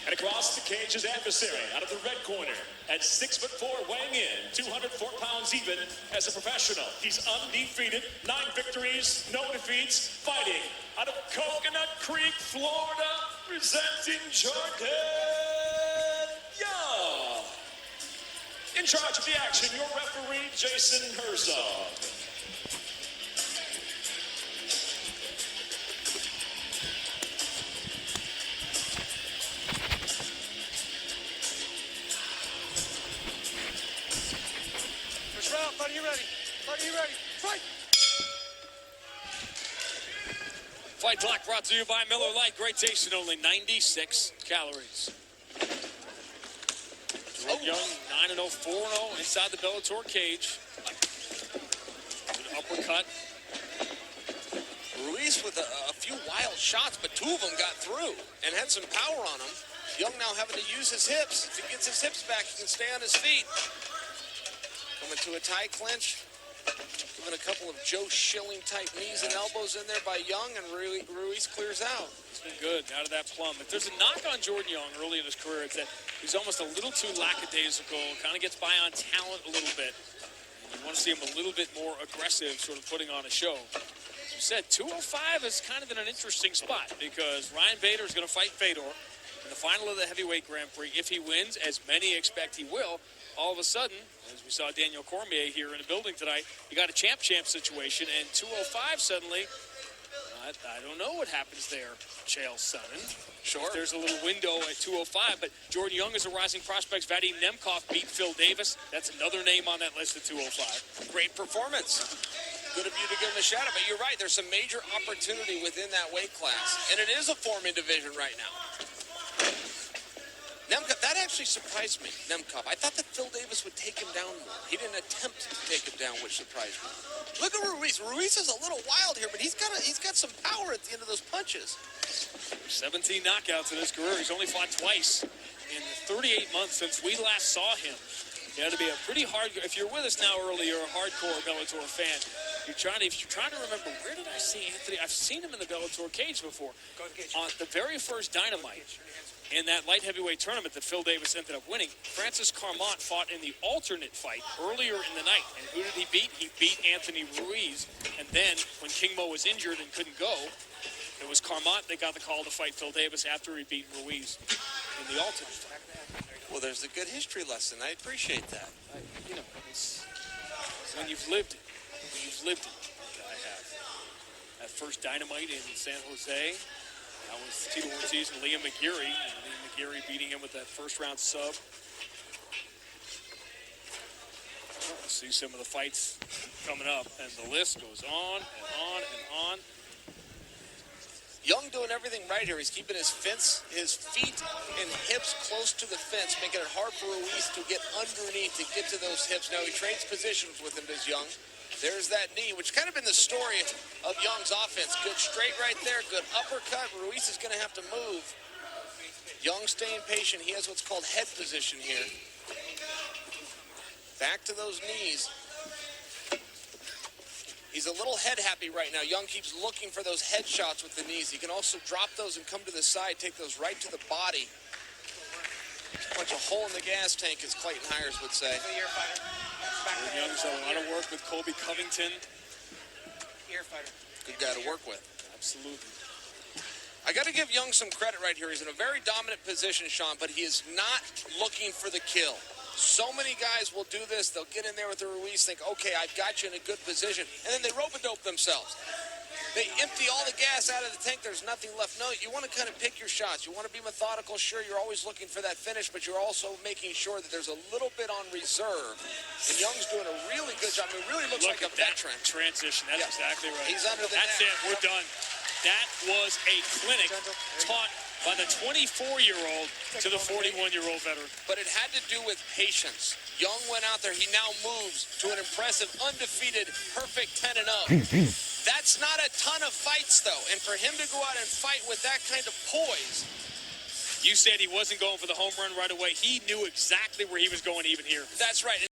And across the cage, his adversary out of the red corner at 6'4", weighing in 204 pounds even as a professional. He's undefeated, 9 victories, no defeats, fighting out of Coconut Creek, Florida, presenting Jordan Young. In charge of the action, your referee, Jason Herzog. Are you ready? Are you ready? Fight! Fight Clock brought to you by Miller Lite. Great taste and only 96 calories. Jordan Young, 9-0, 4-0 inside the Bellator cage. An uppercut. Ruiz with a few wild shots, but 2 of them got through and had some power on him. Young now having to use his hips. If he gets his hips back, he can stay on his feet. Coming to a tight clinch. Giving a couple of Joe Schilling-type knees and elbows in there by Young, and Ruiz clears out. He's been good out of that plum. If there's a knock on Jordan Young early in his career, it's that he's almost a little too lackadaisical, kind of gets by on talent a little bit. You want to see him a little bit more aggressive, sort of putting on a show. As you said, 205 is kind of in an interesting spot because Ryan Bader is going to fight Fedor in the final of the heavyweight Grand Prix. If he wins, as many expect he will, all of a sudden, as we saw Daniel Cormier here in the building tonight, you got a champ-champ situation, and 205 suddenly, I don't know what happens there, Chael Sonnen. Sure. If there's a little window at 205, but Jordan Young is a rising prospect. Vadim Nemkov beat Phil Davis. That's another name on that list at 205. Great performance. Good of you to give him a shout out, but you're right, there's some major opportunity within that weight class, and it is a forming division right now. Nemkov, that actually surprised me, Nemkov. I thought that Phil Davis would take him down more. He didn't attempt to take him down, which surprised me. Look at Ruiz. Ruiz is a little wild here, but he's got some power at the end of those punches. 17 knockouts in his career. He's only fought twice in the 38 months since we last saw him. He had to be a pretty hard. If you're with us now early, you're a hardcore Bellator fan. If you're trying to remember, where did I see Anthony? I've seen him in the Bellator cage before. On the very first Dynamite. In that light heavyweight tournament that Phil Davis ended up winning, Francis Carmont fought in the alternate fight earlier in the night. And who did he beat? He beat Anthony Ruiz. And then, when King Mo was injured and couldn't go, it was Carmont that got the call to fight Phil Davis after he beat Ruiz in the alternate fight. Well, there's a good history lesson. I appreciate that. You know, it's when you've lived it. When you've lived it, like I have. That first Dynamite in San Jose, that was Tito Ortiz and Liam McGeary. And Liam McGeary beating him with that first-round sub. We'll see some of the fights coming up, and the list goes on and on and on. Young doing everything right here. He's keeping his feet and hips close to the fence, making it hard for Ruiz to get underneath, to get to those hips. Now he trades positions with him, does Young. There's that knee, which kind of been the story of Young's offense. Good straight right there, good uppercut. Ruiz is going to have to move. Young staying patient. He has what's called head position here. Back to those knees. He's a little head happy right now. Young keeps looking for those head shots with the knees. He can also drop those and come to the side, take those right to the body. Punch a hole in the gas tank, as Clayton Hires would say. Jordan Young's done a lot of work with Colby Covington. Good guy to work with. Absolutely. I got to give Young some credit right here. He's in a very dominant position, Sean, but he is not looking for the kill. So many guys will do this. They'll get in there with the Ruiz, think, okay, I've got you in a good position, and then they rope-a-dope themselves. They empty all the gas out of the tank. There's nothing left. No, you want to kind of pick your shots. You want to be methodical. Sure, you're always looking for that finish, but you're also making sure that there's a little bit on reserve. And Young's doing a really good job. I mean, really looks like a veteran. Transition. That's exactly right. He's under the That's net. it. We're done. That was a clinic taught by the 24-year-old to the 41-year-old veteran. But it had to do with patience. Young went out there. He now moves to an impressive, undefeated, perfect 10-0. That's not a ton of fights, though. And for him to go out and fight with that kind of poise. You said he wasn't going for the home run right away. He knew exactly where he was going even here. That's right.